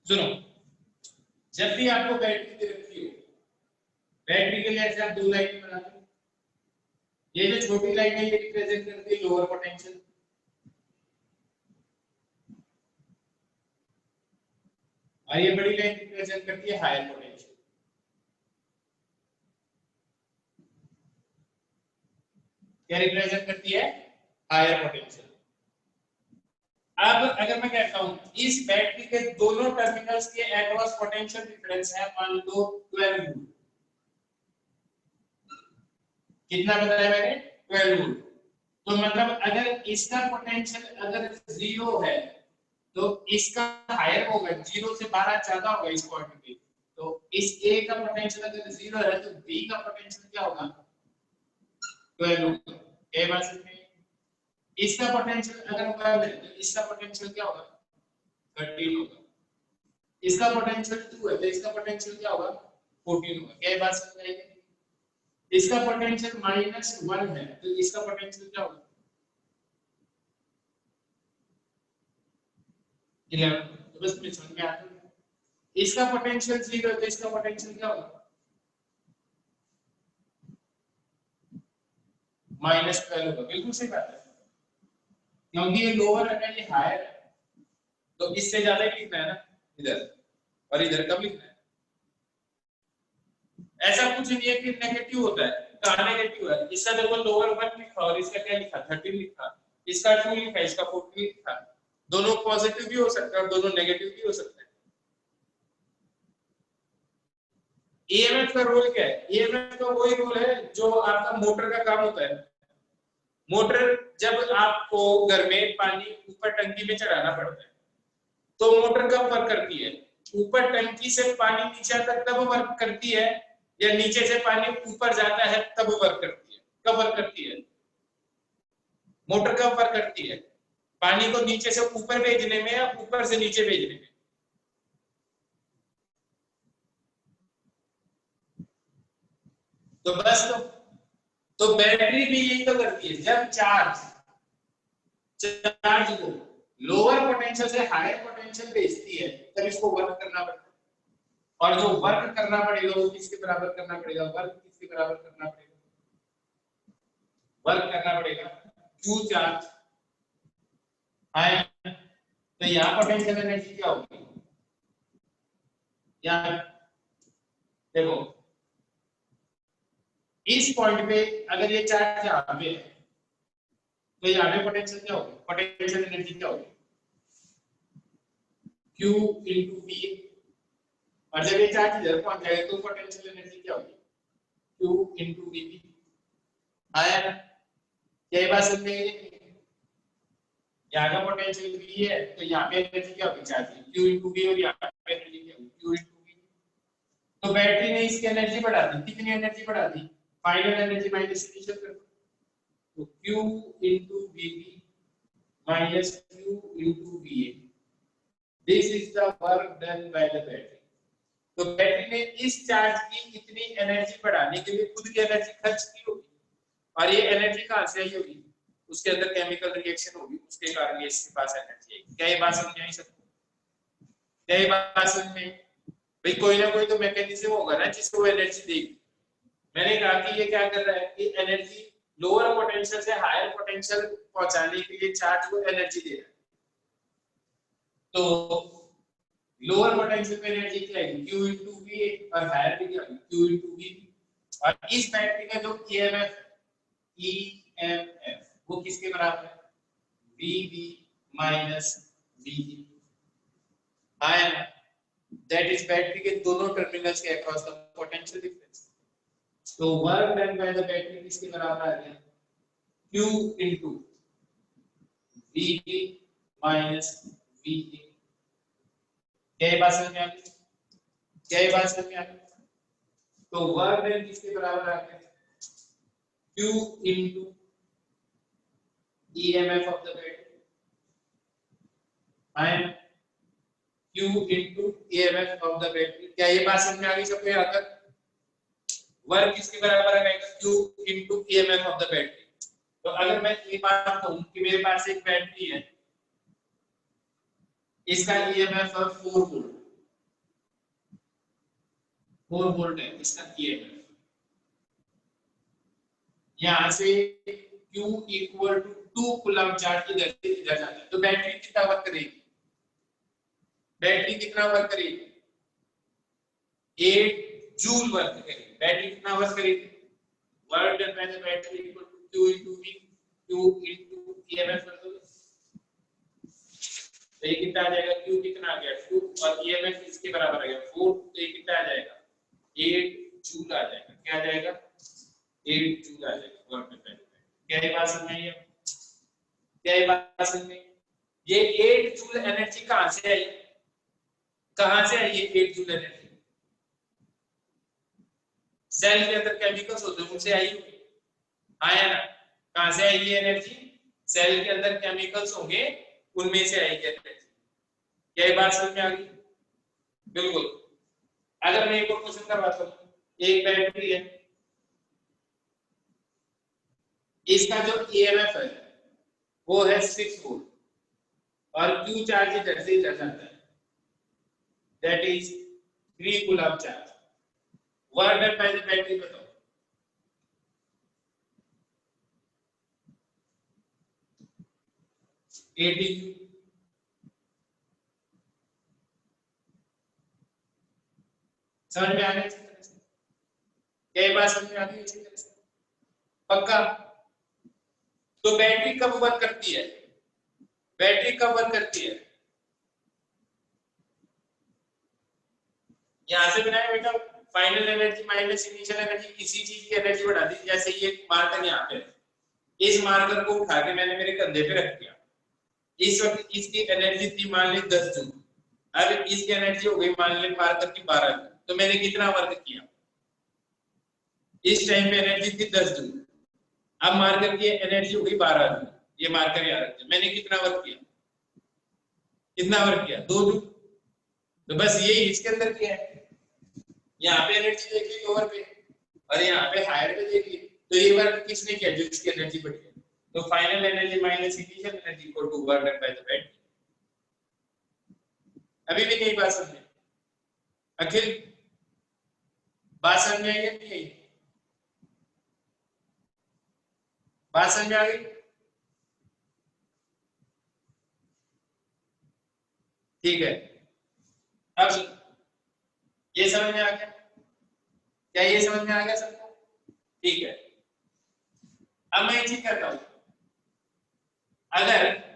सुनो, जब भी आपको बैटरी दे रखी हो, बैटरी के लिए ऐसे आप दो लाइन बनाते हो। ये जो छोटी लाइन है ये रिप्रेजेंट करती है लोअर पोटेंशियल, और ये बड़ी लाइन रिप्रेजेंट करती है हायर पोटेंशियल। क्या रिप्रेजेंट करती है? Higher potential. अब अगर मैं कहता हूं इस बैटरी के दोनों टर्मिनल्स के अक्रॉस पोटेंशियल डिफरेंस है मान लो 12 वोल्ट। कितना बताया मैंने? 12 वोल्ट। तो मतलब अगर इसका पोटेंशियल अगर 0 है तो इसका हायर होगा, 0 से 12 ज्यादा होगा इस पॉइंट पे। तो इस A का पोटेंशियल अगर 0 है तो B का पोटेंशियल क्या होगा? 12 होगा। ए बात में इसका पोटेंशियल अगर 12 है तो इसका पोटेंशियल क्या होगा? 13 होगा। इसका पोटेंशियल 2 है तो इसका पोटेंशियल क्या होगा? 14 होगा। क्या बात समझ आई? इसका पोटेंशियल -1 है तो इसका पोटेंशियल क्या होगा? 11। तो बस में समझ में आता है। इसका पोटेंशियल 0 है तो इसका पोटेंशियल क्या होगा? -12 होगा। बिल्कुल सही बात है, क्योंकि ये लोअर है ये हायर है, तो इससे ज्यादा ही लिखना है ना इधर, और इधर कब लिखना है? ऐसा कुछ नहीं है कि नेगेटिव होता है। कहां नेगेटिव है? इसका देखो लोअर 1 लिखा और इसका क्या लिखा? 13 लिखा, इसका 2 लिखा, इसका 14 लिखा। दोनों पॉजिटिव भी हो सकता है और दोनों नेगेटिव भी हो सकते हैं। ईएमएफ का रोल क्या है? ईएमएफ का वही रोल है जो आपका मोटर का काम होता है। मोटर जब आपको घर में पानी ऊपर टंकी में चढ़ाना पड़ता है तो मोटर कब वर्क करती है? ऊपर टंकी से पानी नीचे तक तब वर्क करती है, या नीचे से पानी ऊपर जाता है तब वर्क करती है? कब वर्क करती है मोटर? कब वर्क करती है? पानी को नीचे से ऊपर भेजने में या ऊपर से नीचे भेजने में? तो बस तो बैटरी भी यही तो करती है। जब चार्ज को लोअर पोटेंशियल से हायर पोटेंशियल भेजती है तब इसको वर्क करना पड़ता है, और जो वर्क करना पड़ेगा वो किसके बराबर करना पड़ेगा? वर्क किसके बराबर करना पड़ेगा? वर्क करना पड़ेगा Q चार्ज है। तो यहाँ पोटेंशियल एनर्जी क्या होगी? यहाँ देखो इस पॉइंट पे अगर ये चार्ज यहाँ पे है तो यहाँ पे पोटेंशियल क्या होगी? पोटेंशियल एनर्जी क्या होगी? Q into V। और जब ये चार्ज इधर पहुंच जाएगा तो पोटेंशियल एनर्जी क्या होगी? Q into VP। आया ना? यही बात समझ में? यहाँ का पोटेंशियल V है तो यहाँ पे एनर्जी क्या होगी? चार्ज Q into V, और यहाँ पे एनर्जी क्या होगी? Q into V। तो बैटरी ने इसकी एनर्जी बढ़ा दी। कितनी एनर्जी बढ़ा दी? फाइनल एनर्जी माइनस इनिशियल कर दो, तो Q into VP minus Q into VA। This is the work done by the battery। तो बैटरी ने इस चार्ज की इतनी एनर्जी बढ़ाने के लिए खुद की एनर्जी खर्च की होगी, और ये एनर्जी कहां से आई होगी? उसके अंदर केमिकल रिएक्शन होगी, उसके कारण ये इसके पास एनर्जी आएगी। क्या ये बात समझ आई सबको? क्या ये बात समझ में? भाई कोई ना कोई तो मैकेनिज्म होगा ना जिसको एनर्जी देगी। मैंने कहा कि ये क्या कर रहा है कि एनर्जी लोअर पोटेंशियल से हायर पोटेंशियल पहुंचाने के लिए चार्ज को एनर्जी दे रहा है। तो लोअर पोटेंशियल पे एनर्जी क्या है? Q into V, और हायर पे क्या है? Q into V। और इस बैटरी का जो EMF वो किसके बराबर है? VV minus VE। आया ना? That is बैटरी के दोनों टर्मिनल्स के अक्रॉस द पोटेंशियल डिफरेंस। तो work done by the battery किसके बराबर आ गया? Q into VE minus VE। क्या ये बात समझ में आ गई? क्या ये बात समझ में आ गई? तो वर्क डन किसके बराबर आ गया? Q into EMF of the battery and Q into EMF of the battery। क्या ये बात समझ में आ गई सबको यहाँ तक? वर्क किसके बराबर आएगा? Q into EMF of the battery। तो अगर मैं ये बात कहूँ कि मेरे पास एक बैटरी है, इसका EMF है 4 वोल्ट, 4 वोल्ट है इसका ईएमएफ। यहां से Q equal to 2 coulomb charge इधर से इधर जाता है, तो बैटरी कितना वर्क करेगी? बैटरी कितना वर्क करेगी? 8 जूल वर्क करेगी। बैटरी कितना वर्क करेगी? Work done by the battery equal to Q into V, Q into EMF कर दो, तो ये कितना आ जाएगा? Q कितना आ गया 2 और ईएमएफ इसके बराबर आ गया 4, तो ये कितना आ जाएगा? 8 जूल आ जाएगा। क्या आ जाएगा? 8 जूल आ जाएगा work done by the battery. क्या ये बात समझ में आई? क्या ये बात समझ में? ये 8 जूल एनर्जी कहां से आई? कहां से आई ये 8 जूल एनर्जी? सेल के अंदर केमिकल्स होते हैं उनसे आई होगी, आया ना? कहां से आई ये एनर्जी? सेल के अंदर केमिकल्स होंगे उनमें से आई ये एनर्जी। क्या ये बात समझ में आ गई? बिल्कुल। अगर मैं एक और क्वेश्चन करवाता हूं, एक बैटरी है, इसका जो ईएमएफ है वो है 6 वोल्ट और Q चार्ज इधर से इधर जाता है, that is 3 coulomb charge. Work done by the battery बताओ। समझ में आ गया? क्या बात समझ में आ गई? इसी तरह से पक्का। तो बैटरी कब वर्क करती है? बैटरी कब वर्क करती है? यहां से बनाया बेटा, final energy minus initial energy, किसी चीज की एनर्जी बढ़ा दी। जैसे ये मार्कर यहाँ पे, इस मार्कर को उठा के मैंने मेरे कंधे पे रख दिया, इस वक्त इसकी एनर्जी थी मान ली 10 जूल, अब इसकी एनर्जी हो गई मान ली मार्कर की 12 जूल, तो मैंने कितना वर्क किया? इस टाइम पे एनर्जी थी 10 जूल, अब मार्कर की एनर्जी हो गई 12 जूल, ये मार्कर याद रखिए। मैंने कितना वर्क किया? कितना वर्क किया? 2 जूल। तो बस यही इसके अंदर किया है। यहाँ पे एनर्जी देख ली लोअर पे और यहाँ पे हायर पे देख ली, तो ये वर्क किसने किया? जो इसकी एनर्जी बढ़ी है। तो final energy minus initial energy equal to work done by the battery. अभी भी नहीं बात समझ में? अखिल बात समझ में आई या नहीं आई? बात समझ में आ गई? ठीक है। अब ये समझ में आ गया? क्या ये समझ में आ गया सबको? ठीक है। अब मैं एक चीज करता हूं, अगर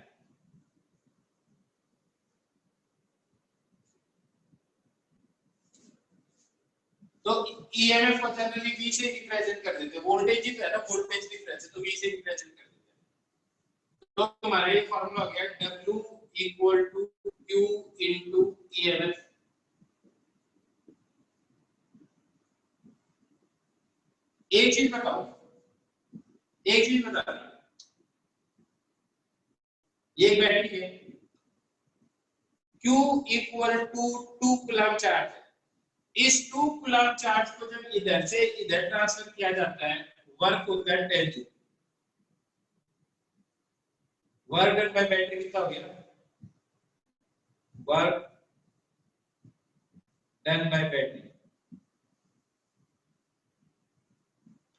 तो ईएमएफ को जनरली V से रिप्रेजेंट कर देते हैं, वोल्टेज ही तो है ना, वोल्टेज डिफरेंस है, तो V से रिप्रेजेंट कर देते हैं। तो हमारा ये फार्मूला हो गया W equal to Q into EMF. एक चीज बताओ, एक चीज बता, ये एक बैटरी है, Q equal to 2 coulomb charge, इस 2 कूलम चार्ज को जब इधर से इधर ट्रांसफर किया जाता है, वर्क होता है 10 joule. Work done bye battery कितना हो गया? वर्क डन बाय बैटरी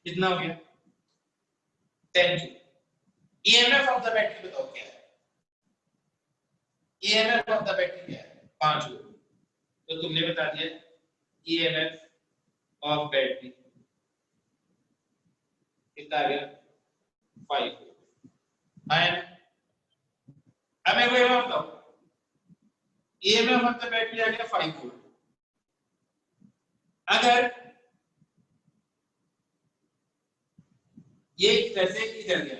कितना हो गया? 10 joule. EMF of the battery बताओ क्या है? ईएमएफ ऑफ द बैटरी क्या है? 5 वोल्ट। तो तुमने बता दिया ईएमएफ ऑफ बैटरी कितना आ गया? 5 वोल्ट। आया? अब मैं कोई और बताऊं, ईएमएफ ऑफ द बैटरी आ गया 5 वोल्ट। अगर ये इधर से इधर गया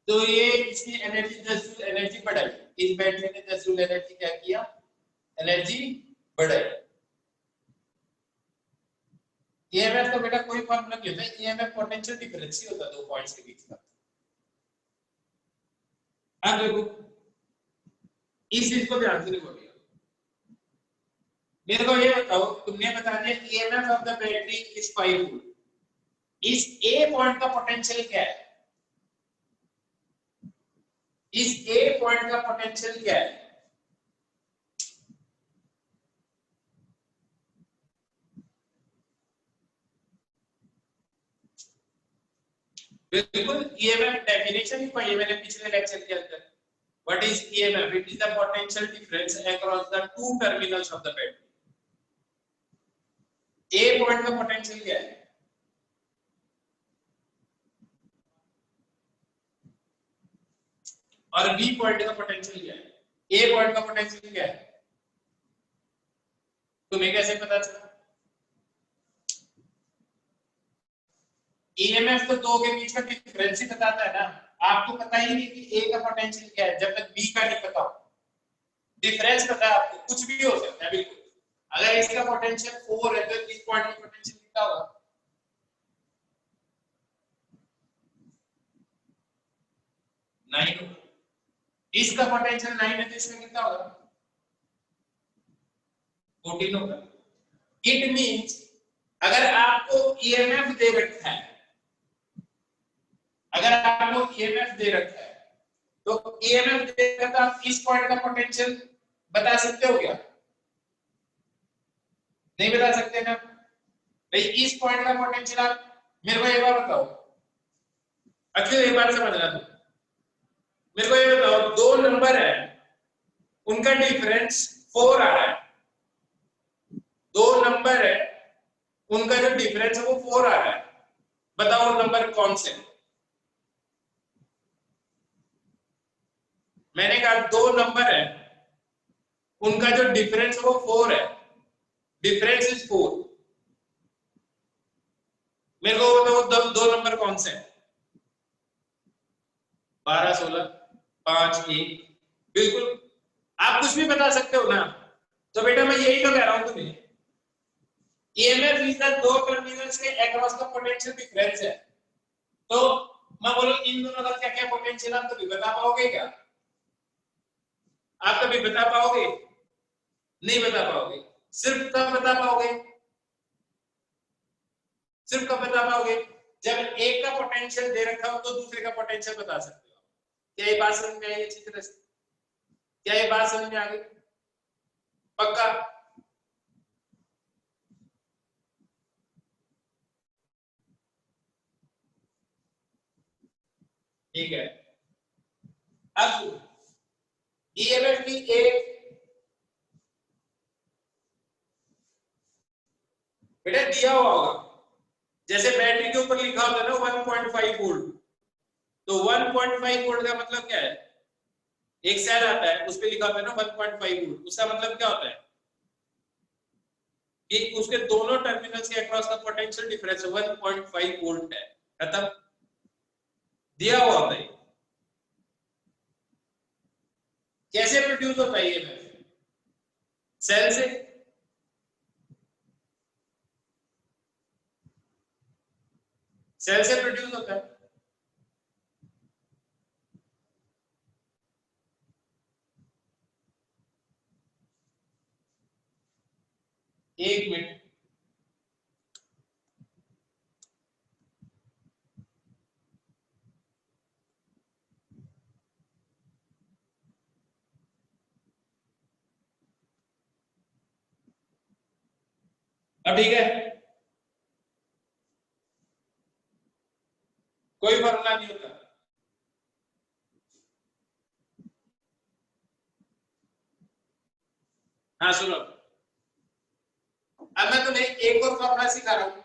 तो ये इसकी एनर्जी 10 जूल एनर्जी बढ़ाई, इस बैटरी ने 10 जूल एनर्जी क्या किया? एनर्जी बढ़ाई। ईएमएफ का बेटा कोई फॉर्मूला नहीं होता, ईएमएफ पोटेंशियल डिफरेंस ही होता है दो पॉइंट्स के बीच का। अब देखो इस चीज को ध्यान से देखो, मेरे को ये बताओ, तुमने बता दिया EMF of the battery is 5 volt, इस ए पॉइंट का पोटेंशियल क्या है? इस ए पॉइंट का पोटेंशियल क्या है? बिल्कुल ईएमएफ डेफिनेशन ही पढ़ी मैंने पिछले लेक्चर के अंदर। What is EMF? It is the potential difference across the two terminals of the battery. A point का पोटेंशियल क्या है और बी पॉइंट का पोटेंशियल क्या है? ए पॉइंट का पोटेंशियल क्या है तुम्हें कैसे पता चला? ईएमएफ तो दो के बीच का डिफरेंस ही बताता है ना। आपको पता ही नहीं कि ए का पोटेंशियल क्या है जब तक बी का नहीं पता हो। डिफरेंस पता है आपको, कुछ भी हो सकता है बिल्कुल। अगर इसका पोटेंशियल 4 है तो इस पॉइंट का पोटेंशियल कितना होगा? 9 होगा। इसका पोटेंशियल 9 है तो इसका कितना होगा? 14 होगा। इट मींस अगर आपको ईएमएफ दे रखा है, अगर आपको ईएमएफ दे रखा है तो ईएमएफ देकर तो आप इस पॉइंट का पोटेंशियल बता सकते हो क्या? नहीं बता सकते ना भाई। इस पॉइंट का पोटेंशियल आप मेरे को एक बार बताओ। अखिल एक बार समझना तुम मेरे को ये बताओ, दो नंबर है उनका डिफरेंस 4 आ रहा है। दो नंबर है उनका जो डिफरेंस है वो 4 आ रहा है। बताओ नंबर कौन से? मैंने कहा दो नंबर है उनका जो डिफरेंस है वो 4 है। Difference is 4। मेरे को बताओ दो नंबर कौन से हैं? 12 16 5 1। बिल्कुल आप कुछ भी बता सकते हो ना। तो बेटा मैं यही तो कह रहा हूं तुम्हें, ईएमएफ इज द दो टर्मिनल्स के अक्रॉस का पोटेंशियल डिफरेंस है। तो मैं बोलूं इन दोनों का क्या क्या पोटेंशियल आप कभी बता पाओगे क्या? आप कभी बता पाओगे? नहीं बता पाओगे। सिर्फ कब बता पाओगे? सिर्फ कब बता पाओगे जब एक का पोटेंशियल दे रखा हो तो दूसरे का पोटेंशियल बता सकते हो। क्या ये बात समझ में आई अच्छी तरह से? क्या ये बात समझ में आ गई? पक्का? ठीक है। अब ईएमएफ की एक बेटा दिया हुआ होगा, जैसे बैटरी के ऊपर लिखा होता है ना 1.5 वोल्ट। तो 1.5 वोल्ट का मतलब क्या है? एक सेल आता है उस पे लिखा होता है ना 1.5 वोल्ट। उसका मतलब क्या होता है कि उसके दोनों टर्मिनल्स के अक्रॉस का पोटेंशियल डिफरेंस 1.5 वोल्ट है। खत्म। दिया हुआ होता है। कैसे प्रोड्यूस होता है ये? सेल से। सेल से प्रोड्यूस होता है। एक मिनट। अब ठीक है, कोई फॉर्मूला नहीं होता। हाँ सुनो, अब मैं तुम्हें एक और फॉर्मूला सिखा रहा हूं।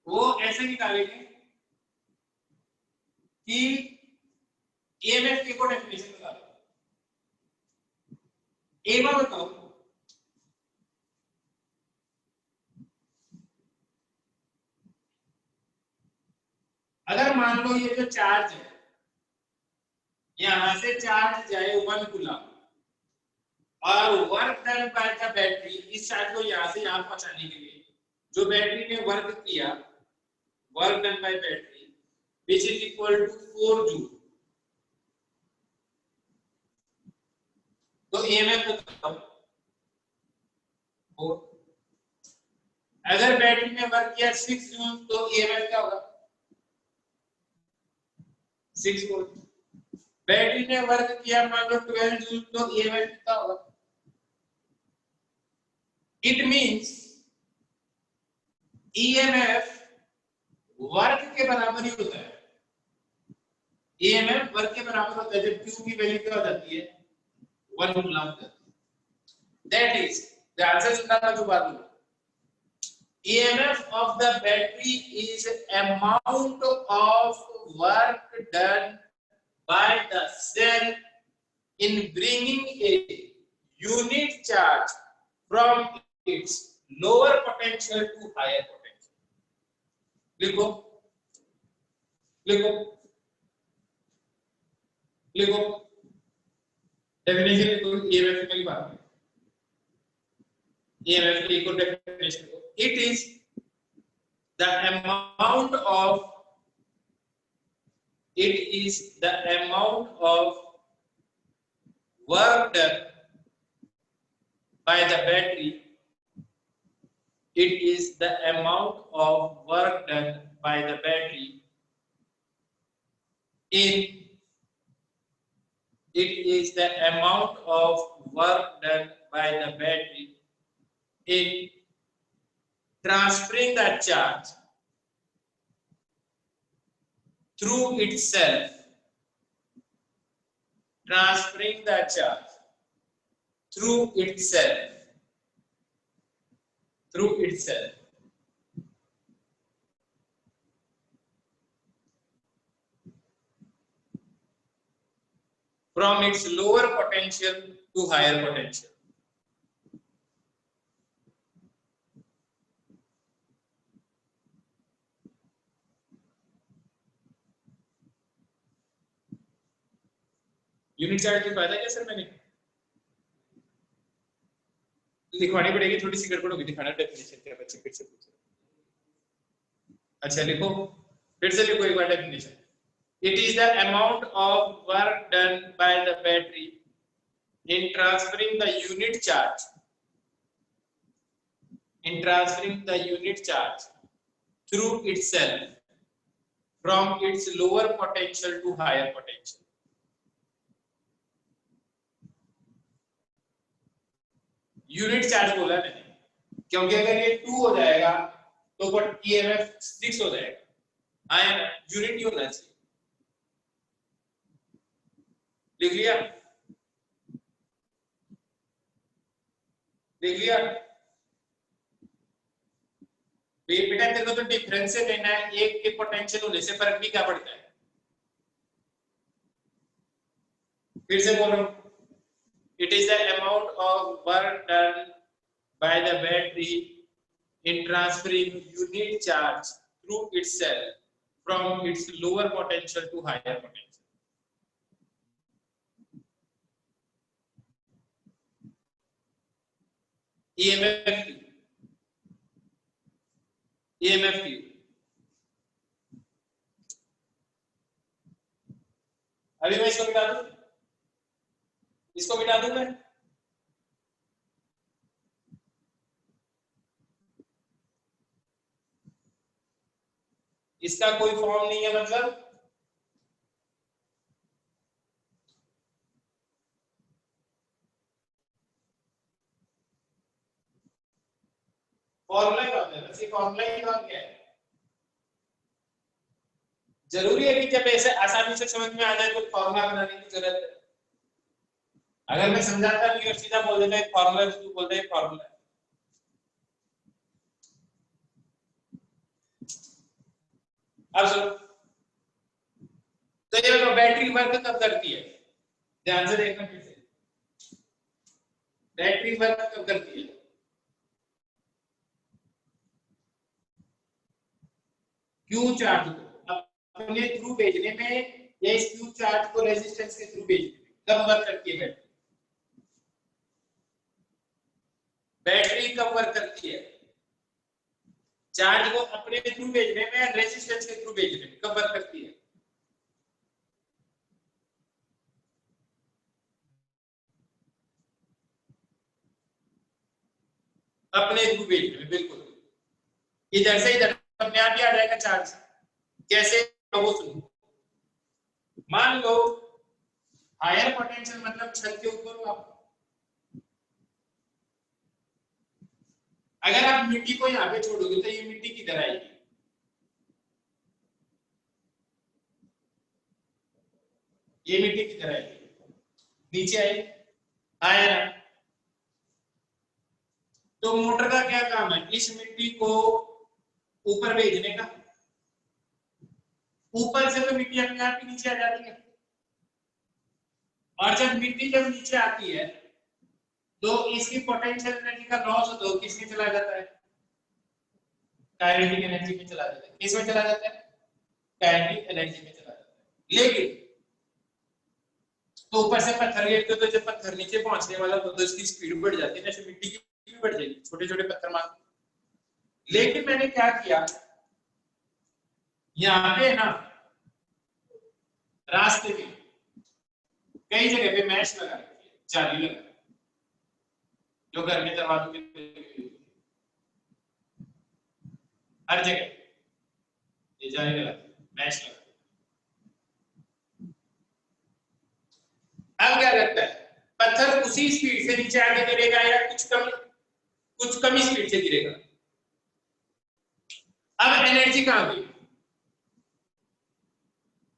वो ऐसे निकालेंगे कि ईएमएफ की को डेफिनेशन बता दो। एक बार बताओ, अगर मान लो ये जो चार्ज है यहां से चार्ज जाए 1 कूलम और work done by the battery, इस चार्ज को यहां से यहां पहुंचाने के लिए जो बैटरी ने वर्क किया, work done bye battery which is equal to 4 joule. तो ईएमएफ बताओ 4। अगर बैटरी ने वर्क किया 6 जूल तो ईएमएफ क्या होगा? 6 वोल्ट। बैटरी ने वर्क किया मान लो 12 जूल तो ईएमएफ कितना होगा? इट मींस ईएमएफ वर्क के बराबर ही होता है। ईएमएफ वर्क के बराबर होता है जब Q की वैल्यू क्या हो जाती है 1 coulomb. That is the answer सुनना मैं दोबारा दूंगा। EMF of the battery is amount of work done by the cell in bringing a unit charge from its lower potential to higher potential. लिखो लिखो लिखो डेफिनेशन लिखो EMF की बात है। EMF की एक और डेफिनेशन लिखो। It is the amount of work done by the battery. It is the amount of work done by the battery in it is the amount of work done by the battery in transferring the charge through itself, transferring the charge through itself, from its lower potential to higher potential. Unit charge की फायदा क्या sir मैंने लिखवानी पड़ेगी, थोड़ी सी गड़बड़ होगी, दिखाना definition क्या बच्चे फिर से पूछो। अच्छा लिखो, फिर से लिखो एक बार definition. It is the amount of work done by the battery in transferring the unit charge through itself from its lower potential to higher potential. Unit charge बोला मैंने क्योंकि अगर ये 2 हो जाएगा तो बट ईएमएफ 6 हो जाएगा। हाँ यूनिट ही होना चाहिए। लिख लिया बेटा तेरे को तो डिफरेंस से लेना है, एक के पोटेंशियल होने से फर्क भी क्या पड़ता है। फिर से बोलो, it is the amount of work done by the battery in transferring unit charge through itself from its lower potential to higher potential. EMF की अभी मैं इसको मिटा दूं, मैं इसका कोई फॉर्म नहीं है, मतलब फॉर्मूला क्या होता है, बस ये फॉर्मूला ही काम क्या है। जरूरी है कि जब ऐसे आसानी से समझ में आ जाए तो फॉर्मूला बनाने की जरूरत है। अगर मैं समझाता नहीं और सीधा बोल देता है फॉर्मूला, तो तू बोलता है फॉर्मूला। अब सुनो, तो ये बैटरी वर्क कब करती है, ध्यान से देखना फिर से। बैटरी वर्क कब करती है, क्यू चार्ज को अपने थ्रू भेजने में या इस क्यू चार्ज को रेजिस्टेंस के थ्रू भेजने में कब वर्क करती है बैटरी कब वर्क करती है, चार्ज को अपने थ्रू भेजने में या रेजिस्टेंस के थ्रू भेजने में कब वर्क करती है। अपने थ्रू भेजने में, बिल्कुल। इधर से इधर अपने आप ही आ जाएगा चार्ज। कैसे, वो सुनो, मान लो हायर पोटेंशियल मतलब छत के ऊपर हो आप, अगर आप मिट्टी को यहाँ पे छोड़ोगे तो ये मिट्टी किधर आएगी? ये मिट्टी किधर आएगी? नीचे आएगी, आया ना? तो मोटर का क्या काम है? इस मिट्टी को ऊपर भेजने का। ऊपर से तो मिट्टी अपने आप ही नीचे आ जाती है, और जब मिट्टी नीचे आती है तो इसकी पोटेंशियल एनर्जी का लॉस होता है, किसमें चला जाता है? काइनेटिक एनर्जी में चला जाता है। किसमें चला जाता है? काइनेटिक एनर्जी में चला जाता है। लेकिन तो ऊपर से पत्थर गिरते तो जब पत्थर नीचे पहुंचने वाला तो इसकी स्पीड बढ़ जाती है, जैसे मिट्टी की भी बढ़ जाएगी, छोटे छोटे पत्थर मार। लेकिन मैंने क्या किया, यहाँ पे ना रास्ते में कई जगह पे मैश लगा रखी है, जाली लगा, जो घर में दरवाजों के हर जगह ये जाली लगा, मैश लगा। अब क्या लगता है, पत्थर उसी स्पीड से नीचे आगे गिरेगा या कुछ कम स्पीड से गिरेगा? अब एनर्जी कहां गई?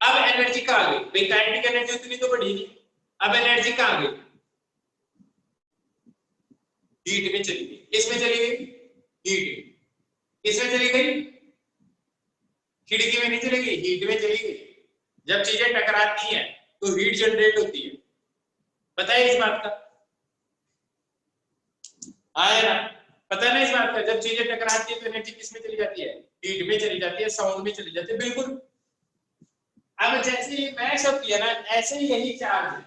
अब एनर्जी कहां गई? भाई काइनेटिक एनर्जी उतनी तो बढ़ी नहीं, अब एनर्जी कहां गई? हीट में चली गई। किसमें चली गई? हीट। किसमें चली गई? खिड़की में नहीं चली गई, हीट में चली गई। जब चीजें टकराती हैं तो हीट जनरेट होती है, पता है इस बात का? आया ना? पता है ना इस बात का? जब चीजें टकराती है तो एनर्जी किसमें चली जाती है? हीट में चली जाती है, साउंड में चली जाती है। बिल्कुल। अब जैसे ये मैश होती है ना, ऐसे ही यही चार्ज है,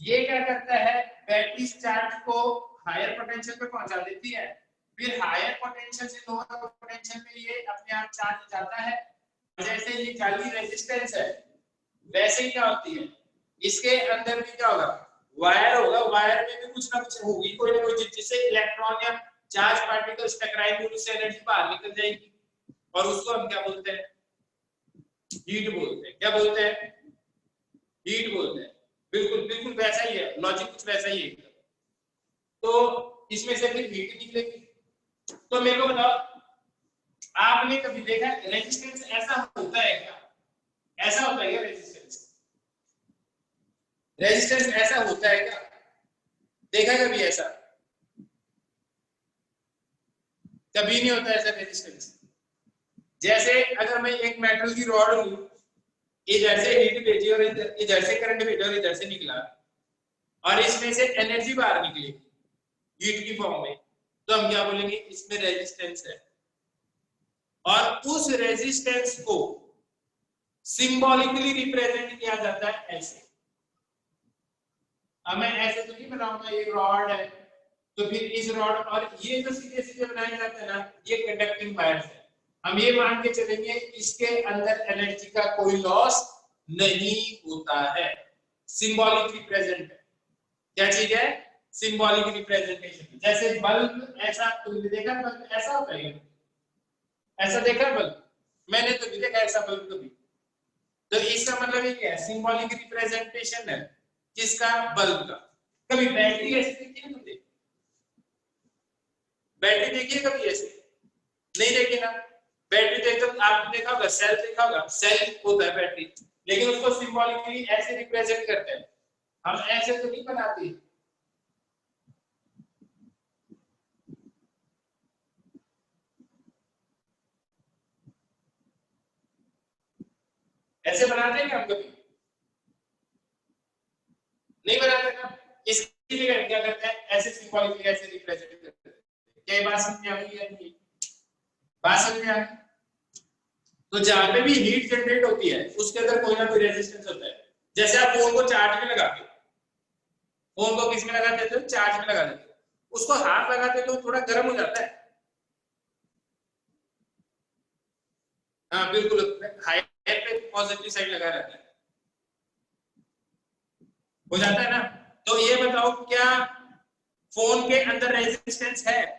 ये क्या करता है, बैटरी चार्ज को हायर पोटेंशियल पे पहुंचा देती है, फिर हायर पोटेंशियल से लोअर पोटेंशियल में ये अपने आप चार्ज जाता है। जैसे ये जाली रेजिस्टेंस है, वैसे ही क्या होती है, इसके अंदर भी क्या होगा, वायर होगा, वायर में भी कुछ ना कुछ होगी, कोई ना कोई चीज, जिससे इलेक्ट्रॉन या चार्ज पार्टिकल्स टकराएंगे, उससे एनर्जी बाहर निकल जाएगी, और उसको हम क्या बोलते हैं? हीट बोलते हैं। क्या बोलते हैं? हीट बोलते हैं। बिल्कुल बिल्कुल वैसा ही है, लॉजिक कुछ वैसा ही है। तो इसमें से फिर हीट निकलेगी। तो मेरे को बताओ, आपने कभी देखा रेजिस्टेंस ऐसा होता है क्या? ऐसा होता है क्या रेजिस्टेंस? रेजिस्टेंस ऐसा होता है क्या? देखा कभी ऐसा? कभी नहीं होता ऐसा रेजिस्टेंस। जैसे अगर मैं एक मेटल की रॉड लूं, इधर से हीट भेजी और इधर से करंट भेजा और इधर से निकला, और इसमें से एनर्जी बाहर निकली हीट की फॉर्म में, तो हम क्या बोलेंगे? इसमें रेजिस्टेंस है। और उस रेजिस्टेंस को सिंबॉलिकली रिप्रेजेंट किया जाता है ऐसे। अब मैं ऐसे तो नहीं बनाऊंगा, ये रॉड है तो फिर इस रॉड, और ये जो सीधे सीधे बनाए जाते हैं ना, ये कंडक्टिंग वायर्स है। हम ये मान के चलेंगे इसके अंदर एनर्जी का कोई लॉस नहीं होता है, सिंबॉलिक रिप्रेजेंट है। क्या चीज है? Symbolic representation. जैसे बल्ब, ऐसा तुमने देखा बल्ब ऐसा होता है? ऐसा देखा बल्ब? मैंने तो नहीं देखा ऐसा बल्ब कभी। तो इसका मतलब ये क्या है? सिंबॉलिक रिप्रेजेंटेशन है किसका? बल्ब का। कभी बैटरी ऐसे देखी है तुमने? बैटरी देखी है कभी ऐसे? नहीं देखी ना। बैटरी देखो, आपने देखा होगा, सेल देखा होगा, सेल होता है बैटरी, लेकिन उसको सिंबॉलिकली ऐसे रिप्रेजेंट करते हैं। हम ऐसे तो नहीं बनाते, ऐसे बनाते हैं क्या हम कभी? नहीं बनाते ना। इसके लिए क्या करते हैं, ऐसे सिंबॉलिकली ऐसे रिप्रेजेंट करते हैं। क्या ये बात समझ में आ गई है? बात समझ में आ गई? तो जहां पे भी हीट जनरेट होती है उसके अंदर कोई ना कोई रेजिस्टेंस होता है। जैसे आप फोन को चार्ज में लगाते हो, फोन को किस में लगा देते हो? चार्ज में लगा देते हो। उसको हाथ लगाते तो थोड़ा गर्म हो जाता है। हाँ बिल्कुल, हायर पे पॉजिटिव साइड लगा रहता है, हो जाता है ना। तो ये बताओ, क्या फोन के अंदर रेजिस्टेंस है?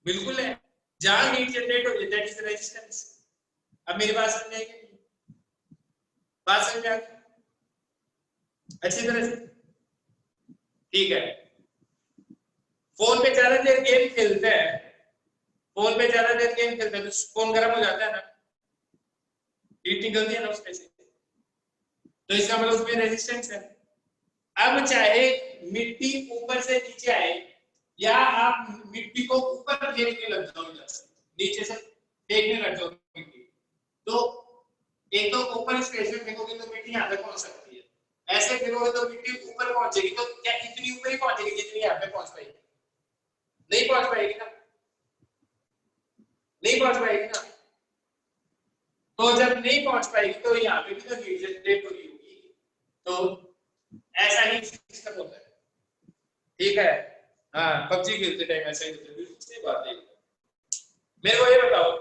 बिल्कुल है। जहां हीट जनरेट होती है दैट इज रेजिस्टेंस। अब मेरी बात समझ में आएगी? बात समझ में आ गई अच्छी तरह से? ठीक है, फोन पे ज्यादा देर गेम खेलते हैं, फोन पे ज्यादा देर गेम खेलते हैं तो फोन गर्म हो जाता है ना, हीट निकलती है ना उसमें से, तो इसका मतलब उसमें रेजिस्टेंस है। अब चाहे मिट्टी ऊपर से नीचे आए या आप मिट्टी को ऊपर फेंकने लग जाओ, नीचे से फेंकने लग जाओ मिट्टी, तो एक तो ऊपर स्पेस में फेंकोगे तो मिट्टी यहाँ तक पहुंच सकती है, ऐसे फेंकोगे तो मिट्टी ऊपर पहुंचेगी, तो क्या इतनी ऊपर ही पहुंचेगी जितनी यहाँ पे पहुंच पाएगी? नहीं पहुंच पाएगी ना, नहीं पहुंच पाएगी ना। तो जब नहीं पहुंच पाएगी तो यहाँ पे भी तो हीट जनरेट हो रही होगी, तो ऐसा ही सिस्टम होता है, ठीक है। हाँ, पबजी खेलते टाइम ऐसा ही होता है, बिल्कुल सही बात है। मेरे को ये बताओ,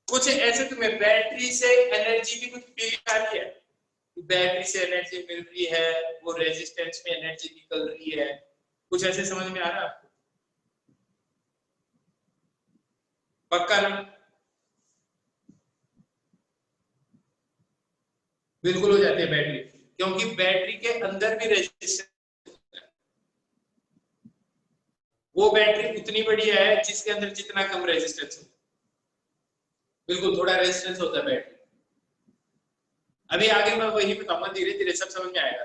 कुछ ऐसे तुम्हें बैटरी से एनर्जी की कुछ फीलिंग आ रही है? बैटरी से एनर्जी मिल रही है, वो रेजिस्टेंस में एनर्जी निकल रही है, कुछ ऐसे समझ में आ रहा है आपको? पक्का ना? बिल्कुल हो जाती है बैटरी, क्योंकि बैटरी के अंदर भी रेजिस्टेंस, वो बैटरी उतनी बढ़िया है जिसके अंदर जितना कम रेजिस्टेंस हो, बिल्कुल थोड़ा रेजिस्टेंस होता है बैटरी। अभी आगे मैं वही बताऊंगा, धीरे धीरे सब समझ में आएगा।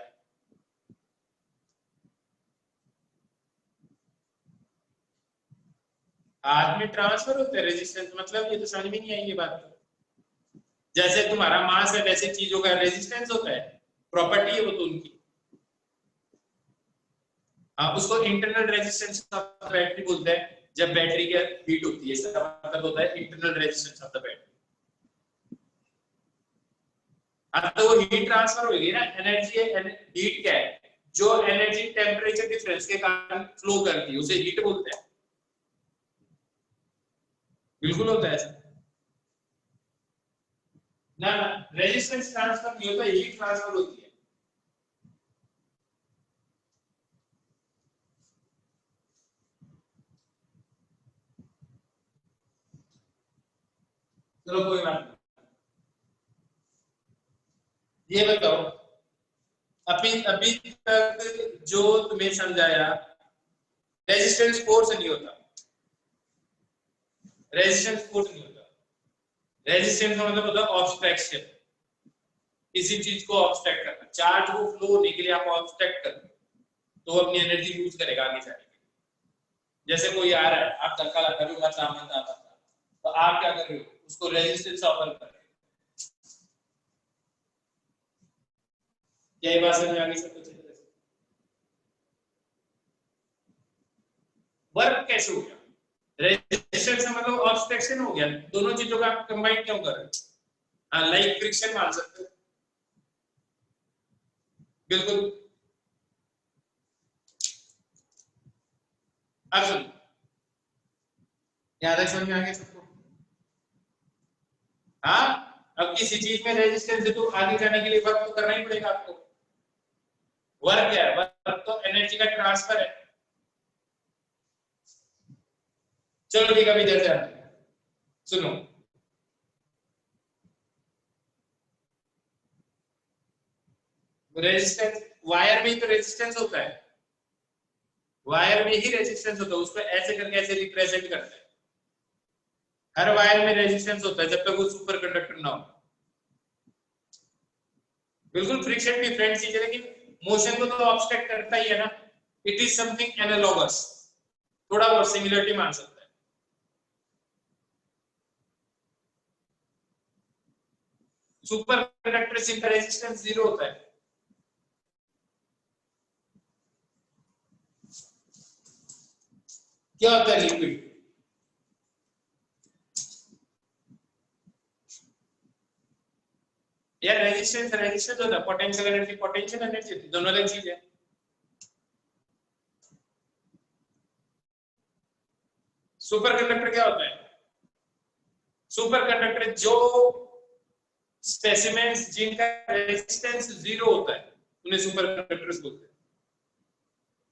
हाथ में ट्रांसफर होता है रेजिस्टेंस, मतलब ये तो समझ में नहीं आई ये बात। जैसे तुम्हारा मास है वैसे चीजों का रेजिस्टेंस होता है, प्रॉपर्टी है वो तो उनकी। उसको इंटरनल रेजिस्टेंस ऑफ बैटरी बोलते हैं, जब बैटरी की हीट होती है, इसका मतलब होता है internal resistance of the battery. तो वो हीट ट्रांसफर होगी ना, एनर्जी हीट क्या है? जो एनर्जी टेम्परेचर डिफरेंस के कारण फ्लो करती है उसे हीट बोलते हैं, बिल्कुल होता है ऐसा ना। रेजिस्टेंस ट्रांसफर नहीं होता, हीट ट्रांसफर होती है। चलो कोई बात नहीं, ये बताओ, अभी अभी तक जो तुम्हें समझाया, रेजिस्टेंस फोर्स नहीं होता, रेजिस्टेंस फोर्स नहीं होता, रेजिस्टेंस का मतलब होता है ऑब्स्ट्रक्शन, किसी चीज को ऑब्स्ट्रक्ट करना, चार्ज को फ्लो होने के लिए आप ऑब्स्ट्रक्ट कर तो वो अपनी एनर्जी यूज करेगा आगे जाने के लिए। जैसे कोई आ रहा है, आप धक्का लगा रहे हो, मत आता, तो आप क्या कर रहे हो? उसको रेजिस्टेंस ऑफर कर रहे हो। यही बात समझ आ गई सबको? वर्क कैसे हो गया? रेजिस्टेंस का मतलब ऑब्स्ट्रक्शन हो गया, दोनों चीजों का आप कंबाइन क्यों कर रहे हो? लाइक फ्रिक्शन मान सकते हो, बिल्कुल। अब सुन, याद है, समझ में आ गया सबको? हाँ, अब किसी चीज में रेजिस्टेंस है तो आगे जाने के लिए वर्क तो करना ही पड़ेगा आपको। वर्क क्या है? वर्क तो एनर्जी का ट्रांसफर है। चलो ठीक है, अभी इधर से सुनो, रेजिस्टेंस वायर में ही तो रेजिस्टेंस होता है, वायर में ही रेजिस्टेंस होता है, उसको ऐसे करके ऐसे रिप्रेजेंट करते हैं। हर वायर में रेजिस्टेंस होता है जब तक वो सुपर कंडक्टर ना हो। बिल्कुल फ्रिक्शन डिफरेंट चीज है, लेकिन मोशन को तो ऑब्स्ट्रक्ट करता ही है ना। इट इज समथिंग एनालॉगस, थोड़ा बहुत सिमिलरिटी मान सकता है। सुपर कंडक्टर जिनका रेजिस्टेंस 0 होता है, क्या होता है? लिक्विड। यार रेजिस्टेंस रेजिस्टेंस होता है, पोटेंशियल एनर्जी दोनों अलग चीज है। सुपर कंडक्टर क्या होता है? सुपर कंडक्टर जो स्पेसिमेंस जिनका रेजिस्टेंस 0 होता है उन्हें सुपर कंडक्टर्स बोलते हैं।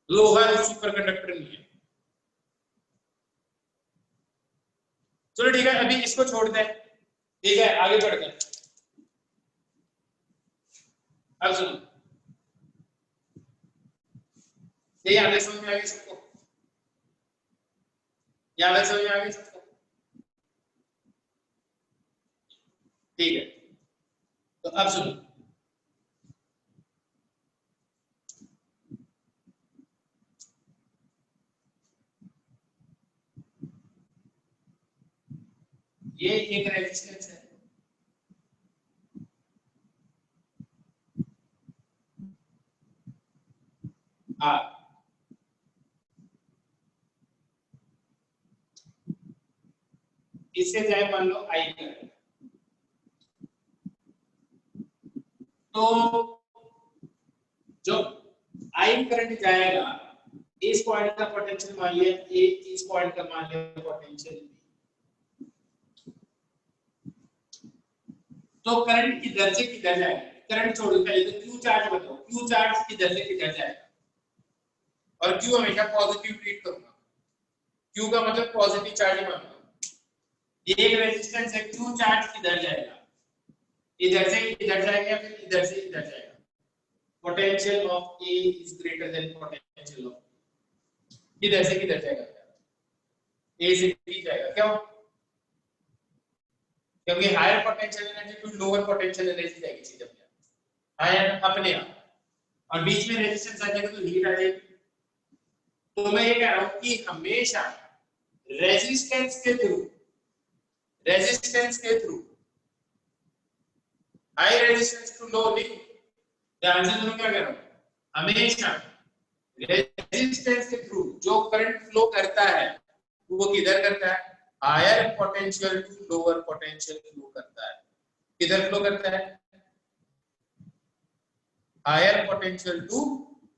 लोहा सुपर कंडक्टर नहीं है। चलो ठीक है, अभी इसको छोड़ दें, ठीक है, आगे बढ़ते हैं। अब सुनो, ये यहाँ तक समझ में आ गई सबको? यहाँ तक समझ में आ गई सबको? ठीक है, तो अब सुनो, ये एक रेजिस्टेंस है, R, इससे जाए मान लो I करंट, तो जो I करंट जाएगा इस पॉइंट का पोटेंशियल मान लिया A, इस पॉइंट का मान लिया पोटेंशियल B, तो करंट किधर से किधर जाएगा? करंट छोड़ो, पहले तो Q चार्ज बताओ, Q चार्ज किधर से किधर जाएगा? और Q हमेशा पॉजिटिव ट्रीट करूंगा, Q का मतलब पॉजिटिव चार्ज मानूंगा। ये एक रेजिस्टेंस है, Q चार्ज किधर जाएगा? इधर से इधर जाएगा या फिर इधर से इधर जाएगा? Potential of A is greater than potential of B, किधर से किधर जाएगा? A से B जाएगा, क्यों? क्योंकि higher potential energy to lower potential energy जाएगी चीज अपने आप, हायर अपने आप, और बीच में रेजिस्टेंस आ जाएगा तो हीट आ जाएगी। तो मैं ये कह रहा हूं कि हमेशा रेजिस्टेंस के through high resistance to low नहीं, ध्यान से सुनो क्या कह रहा हूं, हमेशा रेजिस्टेंस के थ्रू जो करंट फ्लो करता है वो किधर करता है? Higher potential to lower potential flow करता है। किधर फ्लो करता है? Higher potential to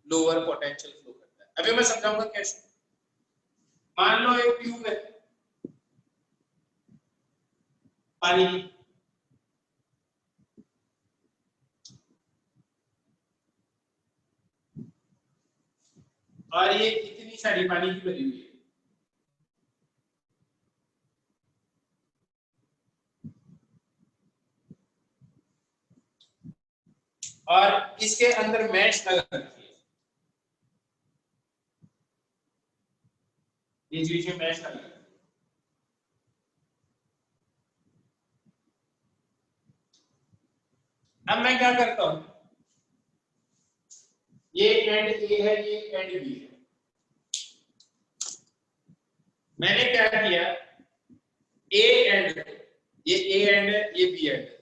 lower potential flow करता है। अभी मैं समझाऊंगा कैसे। मान लो एक ट्यूब है पानी की, और ये इतनी सारी पानी की भरी हुई है, और इसके अंदर मैश लगा रखी है, बीच बीच में मैश लगा रखी है। अब मैं क्या करता हूं, ये एंड ए है, ये एंड बी है, मैंने क्या किया, ए एंड, ये ए एंड है, ये बी एंड है,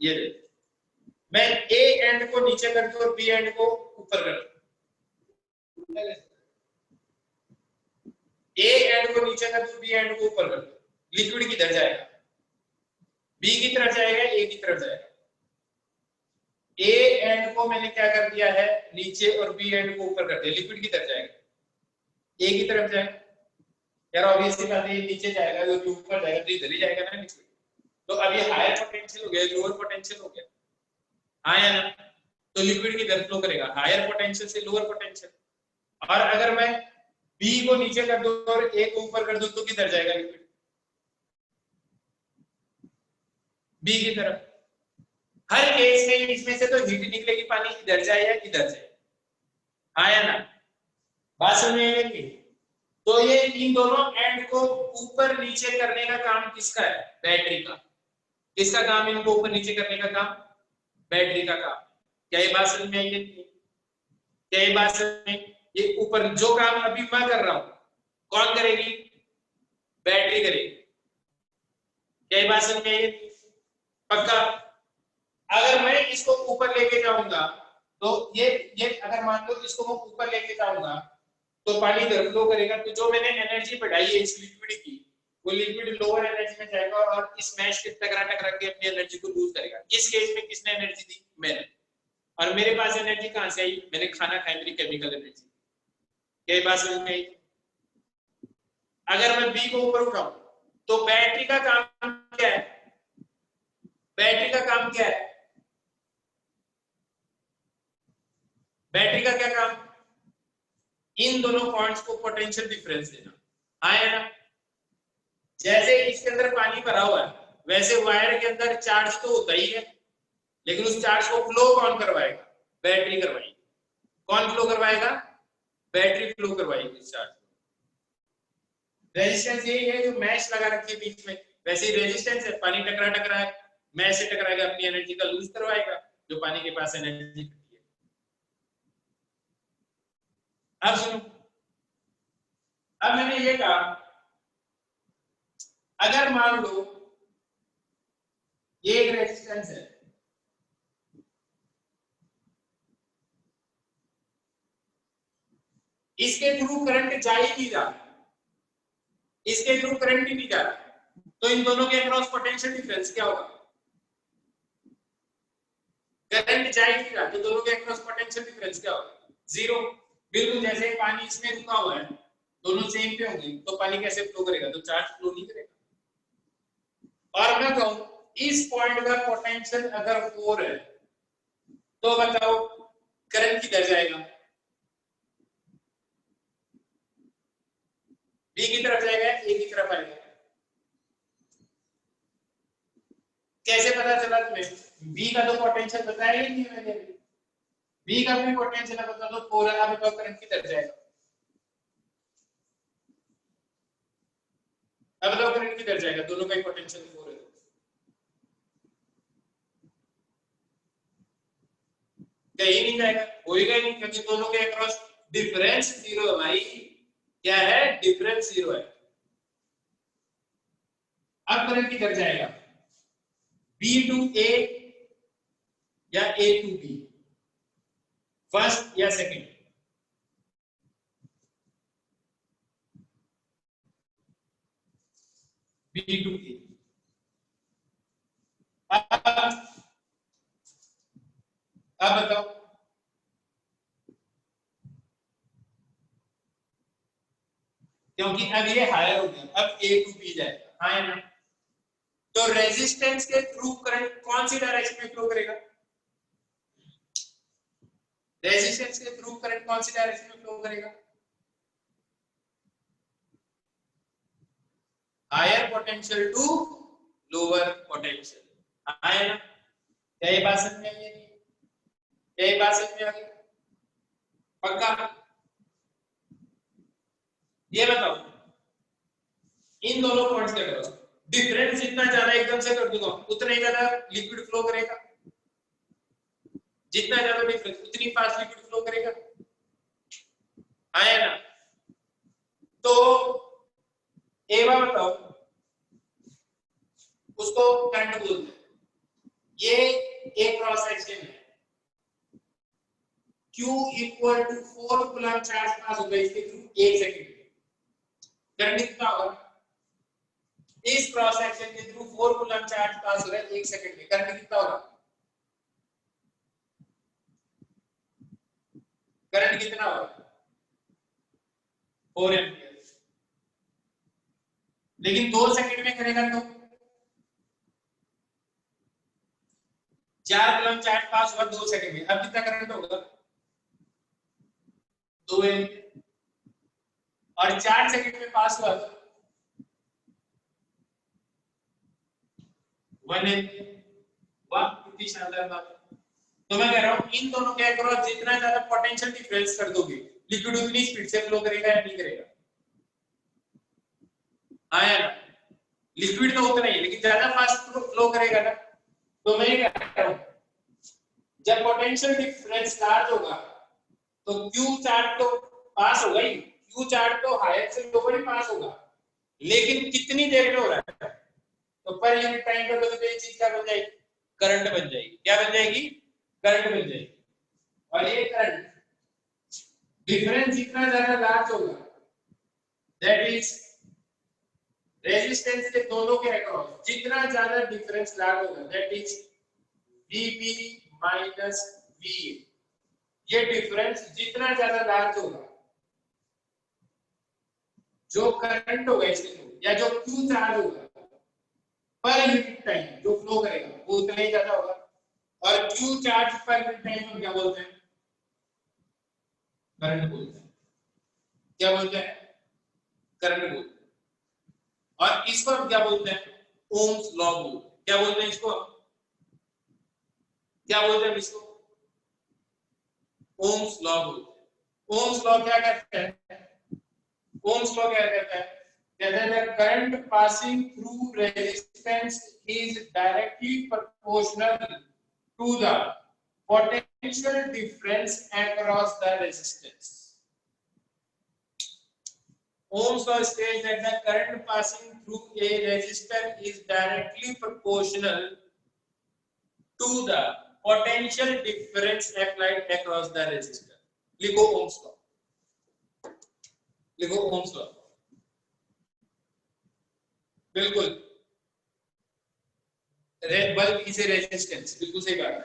ये मैं ए एंड को नीचे कर दूं और बी एंड को ऊपर कर दूं, ए एंड को नीचे कर दूं, बी एंड को ऊपर कर दूं, लिक्विड किधर जाएगा? बी की तरफ जाएगा, ए की तरफ जाएगा। ए एंड को मैंने क्या कर दिया है नीचे और बी एंड को ऊपर कर दिया, लिक्विड किधर जाएगा? ए की तरफ जाएगा। यार ऑब्वियसली बात है, नीचे जाएगा तो ऊपर जाएगा तो इधर ही जाएगा ना लिक्विड। तो अब ये हायर पोटेंशियल हो गया, लोअर पोटेंशियल हो गया, हाँ या ना? तो लिक्विड किधर फ्लो करेगा? हायर पोटेंशियल से लोअर पोटेंशियल। और अगर मैं बी को नीचे कर दूं और ए को ऊपर कर दूं तो किधर जाएगा लिक्विड? बी की तरफ। हर केस में इसमें से तो हीट निकलेगी, पानी इधर जाए या इधर जाए, हाँ या ना? बात समझ में आएगी? तो ये इन दोनों एंड को ऊपर नीचे करने का काम किसका है? बैटरी का। किसका काम इनको ऊपर नीचे करने का काम? बैटरी का काम। क्या ये बात समझ में आई? क्या ये बात समझ में? ये ऊपर जो काम अभी मैं कर रहा हूं कौन करेगी? बैटरी करेगी। क्या ये बात समझ में आई? पक्का? अगर मैं इसको ऊपर लेके जाऊंगा तो ये अगर मान लो इसको मैं ऊपर लेके जाऊंगा तो पानी इधर फ्लो करेगा, तो जो मैंने एनर्जी बढ़ाई है इस लिक्विड की, वो लिक्विड लोअर एनर्जी में जाएगा और इस मैश के टकरा के अपनी एनर्जी को लूज करेगा। इस केस में किसने एनर्जी दी? मैंने। और मेरे पास एनर्जी कहां से आई? मैंने खाना खाया, मेरी केमिकल एनर्जी। क्या बात समझ में आई? अगर मैं बी को ऊपर उठाऊं तो बैटरी का काम क्या है? बैटरी का काम क्या है? बैटरी का क्या काम? इन दोनों पॉइंट्स को पोटेंशियल डिफरेंस देना, हाँ या ना? जैसे इसके अंदर पानी भरा हुआ है वैसे वायर के अंदर चार्ज तो होता ही है, लेकिन उस चार्ज को फ्लो कौन करवाएगा? बैटरी करवाएगी। कौन फ्लो करवाएगा? बैटरी फ्लो करवाएगी चार्ज। रेजिस्टेंस यही है जो मैश लगा रखी है बीच में, वैसे ही रेजिस्टेंस है, पानी टकरा है, मैश से टकराएगा, अपनी एनर्जी का लूज करवाएगा जो पानी के पास एनर्जी है। अब सुनो, अब मैंने ये कहा अगर मान लो ये एक रेजिस्टेंस है, इसके थ्रू करंट जा ही नहीं रहा, इसके थ्रू करंट ही नहीं जा रहा, तो इन दोनों के अक्रॉस पोटेंशियल डिफरेंस क्या होगा? करंट जा ही नहीं रहा तो दोनों के अक्रॉस पोटेंशियल डिफरेंस क्या होगा? जीरो। बिल्कुल जैसे पानी इसमें रुका हुआ है, दोनों सेम पे होंगे तो पानी कैसे फ्लो करेगा? तो चार्ज फ्लो नहीं करेगा। और मैं कहूं इस पॉइंट का पोटेंशियल अगर 4 है तो बताओ करंट किधर जाएगा? बी की तरफ जाएगा, ए की तरफ आएगा? कैसे पता चला तुम्हें? बी का तो पोटेंशियल बताया ही नहीं मैंने, बी का भी पोटेंशियल बता दो, 4 है, बताओ करंट किधर जाएगा? अब बताओ करंट किधर जाएगा? दोनों का ही पोटेंशियल 4 है, कहीं नहीं जाएगा, होएगा ही नहीं, क्योंकि दोनों के अक्रॉस डिफरेंस 0 है भाई। क्या है? डिफरेंस 0 है। अब करंट किधर जाएगा? बी टू ए या ए टू बी, फर्स्ट या सेकंड? बी टू ए। अब बताओ क्योंकि अब ये हायर हो गया, अब ए टू बी जाएगा, हाँ है ना? तो रेजिस्टेंस के थ्रू करंट कौन सी डायरेक्शन में फ्लो करेगा? रेजिस्टेंस के थ्रू करंट कौन सी डायरेक्शन में फ्लो करेगा? Higher potential to lower potential, हाँ है ना? क्या ये बात समझ में आई? क्या ये बात समझ में आ गई? पक्का? ये बताओ इन दोनों पॉइंट्स के अक्रॉस डिफरेंस जितना ज्यादा एकदम से कर दूंगा उतना ही ज्यादा लिक्विड फ्लो करेगा, जितना ज्यादा डिफरेंस उतनी फास्ट लिक्विड फ्लो करेगा, है ना? तो एक बार बताओ, उसको करंट बोलते हैं, ये एक क्रॉस सेक्शन है, Q equal to 4 coulomb charge pass होगा इसके थ्रू 1 सेकंड में, करंट कितना होगा? इस क्रॉस सेक्शन के थ्रू 4 कूलम चार्ज पास हो रहा है 1 सेकंड में, करंट कितना होगा? करंट कितना होगा? 4 एम्पियर। लेकिन 2 सेकंड में करेगा तो 4 कूलम चार्ज पास हुआ 2 सेकंड में, अब कितना करंट होगा? 2 एम्पियर। और 4 सेकंड में पास हुआ तो 1 एम्पियर। वाह कितनी शानदार बात है। तो मैं कह रहा हूं इन दोनों के अक्रॉस जितना ज्यादा पोटेंशियल डिफरेंस कर दोगे लिक्विड उतनी स्पीड से फ्लो करेगा या नहीं करेगा? हाँ यार, लिक्विड तो उतना ही लेकिन ज्यादा फास्ट फ्लो करेगा ना। तो मैं ये कह रहा हूं जब पोटेंशियल डिफरेंस लार्ज होगा तो Q चार्ज तो पास होगा ही, Q चार्ज तो हायर से लोअर ही पास होगा, लेकिन कितनी देर में हो रहा है? तो पर यूनिट टाइम पर तो ये चीज क्या बन जाएगी? करंट बन जाएगी। क्या बन जाएगी? करंट बन जाएगी। और ये करंट डिफरेंस जितना ज्यादा लार्ज होगा, दैट इज रेजिस्टेंस के दोनों के अक्रॉस जितना ज्यादा डिफरेंस लार्ज होगा, that is Vb minus Va। ये डिफरेंस जितना ज्यादा लार्ज होगा, जो करंट होगा इसके थ्रू या जो Q चार्ज होगा पर यूनिट टाइम जो फ्लो करेगा वो उतना ही ज्यादा होगा। और Q charge per unit time हम क्या बोलते हैं? करंट बोलते हैं। क्या बोलते हैं? करंट बोलते हैं। और इसको हम क्या बोलते हैं? ओम्स लॉ बोलते हैं। क्या बोलते हैं इसको? क्या बोलते हैं इसको? ओम्स लॉ बोलते हैं। ओम्स लॉ क्या कहता है? ओम्स लॉ क्या कहता है? that the current passing through resistance is directly proportional to the potential difference across the resistance. Ohm's law states that the current passing through a resistor is directly proportional to the potential difference applied across the resistor. लिखो Ohm's law. लिखो Ohm's law. बिल्कुल bulb is a resistance, बिल्कुल सही बात है।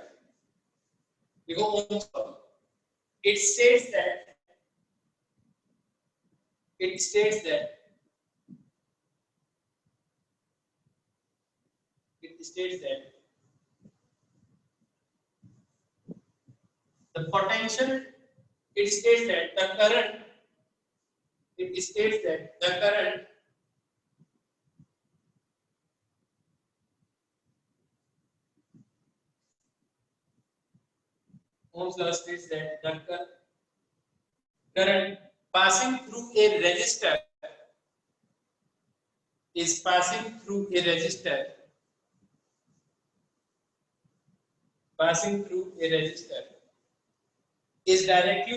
देखो Ohm's law, it states that the potential, it states that the current, Ohm's law states that the current passing through a resistor is directly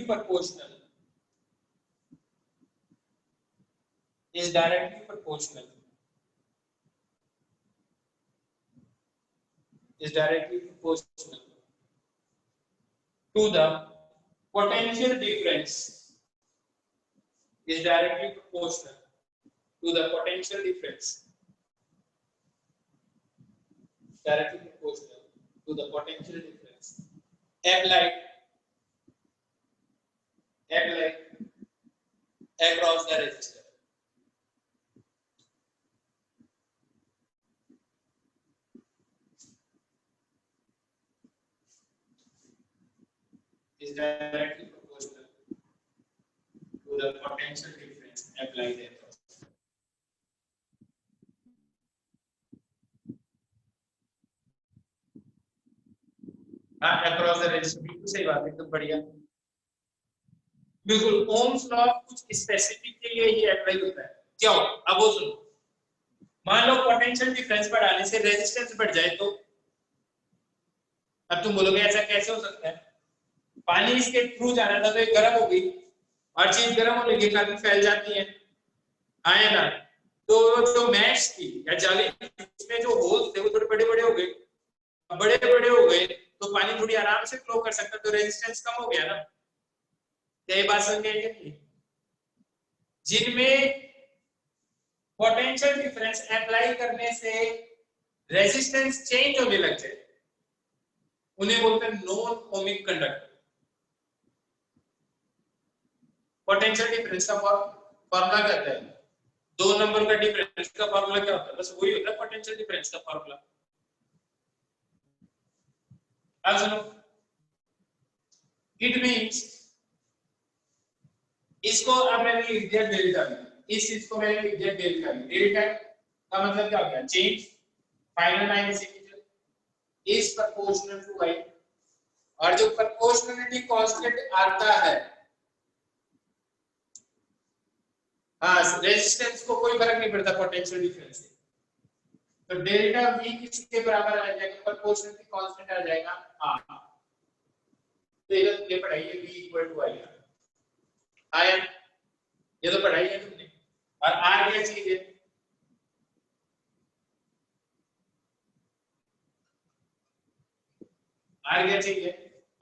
proportional to the potential difference applied across the resistor. Is directly proportional to the potential difference applied across. Across the resistor, बिल्कुल सही बात है, एकदम बढ़िया। बिल्कुल Ohm's law कुछ specific के लिए ही अप्लाई होता है। क्या हो? अब वो सुनो, मान लो पोटेंशियल डिफरेंस बढ़ाने से रेजिस्टेंस बढ़ जाए तो अब तुम बोलोगे ऐसा कैसे हो सकता है? पानी इसके थ्रू जाना था तो ये गर्म हो गई, और चीज गर्म होने के कारण फैल जाती है, आया ना? तो जो मैश थी या जाली इसमें जो होल्स थे वो थोड़े बड़े बड़े हो गए, तो पानी थोड़ी आराम से फ्लो कर सकता, तो रेजिस्टेंस कम हो गया ना। क्या ये बात समझ में आई? जिनमें पोटेंशियल डिफरेंस अप्लाई करने से रेजिस्टेंस चेंज होने लग जाए उन्हें बोलते हैं non ohmic conductor. Potential difference का फॉर्मूला क्या है? दो नंबर का डिफरेंस का फॉर्मूला क्या होता है? बस वही होता है पोटेंशियल डिफरेंस का फॉर्मूला। अब सुनो, इट मींस इसको अब मैंने लिख दिया डेल्टा, इस चीज को मैंने लिख दिया डेल्टा। डेल्टा का मतलब क्या हो गया? Change final minus initial is proportional to y, और जो प्रोपोर्शनलिटी कांस्टेंट आता है, हाँ, रेजिस्टेंस को कोई फर्क नहीं पड़ता पोटेंशियल डिफरेंस से, तो डेल्टा v किसके बराबर आ जाएगा? प्रोपोर्शनलिटी कांस्टेंट आ जाएगा r। तो ये पढ़ाइए v इक्वल टू i आया, ये तो पढ़ाई है तुमने। और r क्या चीज है? r क्या चीज है?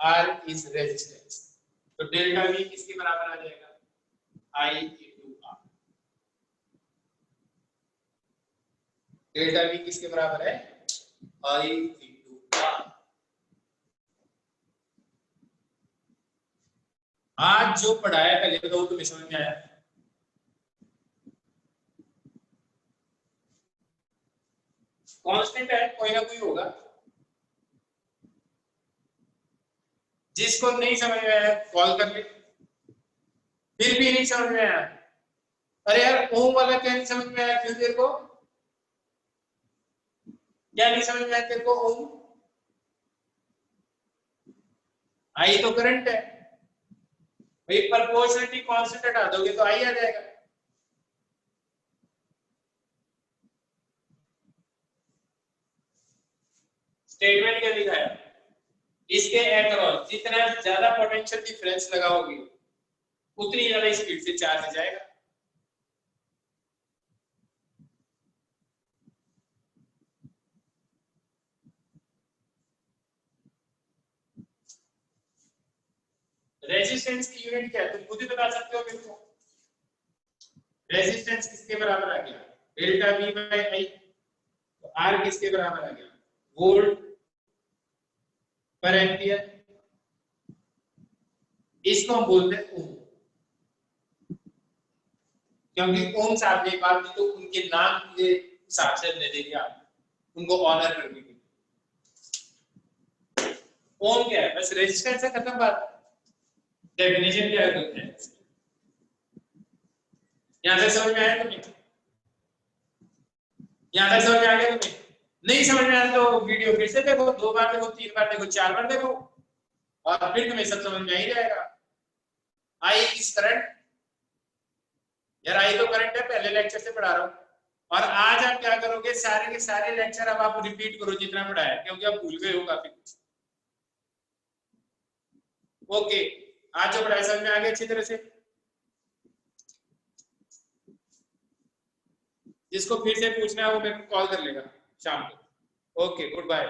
r is resistance. तो डेल्टा v किसके बराबर आ जाएगा? i into r। Delta v किसके बराबर है? i into r। आज जो पढ़ाया कल तो वो तुम्हें समझ में आया? कांस्टेंट है, कोई ना कोई होगा। जिसको नहीं समझ में आया कॉल कर ले। फिर भी नहीं समझ में आया, अरे यार ओम वाला क्या नहीं समझ में आया? क्यों तेरे को क्या नहीं समझ में आया तेरे को? ओम आई तो करंट है, भाई प्रोपोर्शनलिटी कांस्टेंट हटा दोगे तो आई आ जाएगा। स्टेटमेंट क्या लिखा है, इसके अक्रॉस जितना ज्यादा पोटेंशियल डिफरेंस लगाओगे उतनी ज्यादा स्पीड से चार्ज जाएगा। रेजिस्टेंस की यूनिट क्या है तुम खुद ही बता सकते हो मेरे को। रेजिस्टेंस किसके बराबर आ गया, डेल्टा वी बाय आई। तो आर किसके बराबर आ गया, वोल्ट पर एम्पियर। इसको हम बोलते हैं ओम, क्योंकि ओम साहब ने बात की तो उनके नाम के हिसाब से हमने दे दिया, उनको ऑनर करने के लिए। ओम क्या है, बस रेजिस्टेंस से खत्म बात। डेफिनेशन क्या है, यहां तक समझ में आया तुम्हें, यहां तक समझ में आ गया तुम्हें। नहीं समझ में आया तो वीडियो फिर से देखो, 2 बार देखो, 3 बार देखो, 4 बार देखो, और फिर तुम्हें सब समझ में आ ही जाएगा। आई इज करंट, यार आई तो करंट है, पहले लेक्चर से पढ़ा रहा हूं। और आज आप क्या करोगे, सारे के सारे लेक्चर अब आप रिपीट करो जितना पढ़ाया, क्योंकि आप भूल गए हो काफी कुछ। ओके, आज जो पढ़ाया समझ में आ गया अच्छी तरह से। जिसको फिर से पूछना है वो मेरे को कॉल कर लेगा शाम को। Okay, good bye.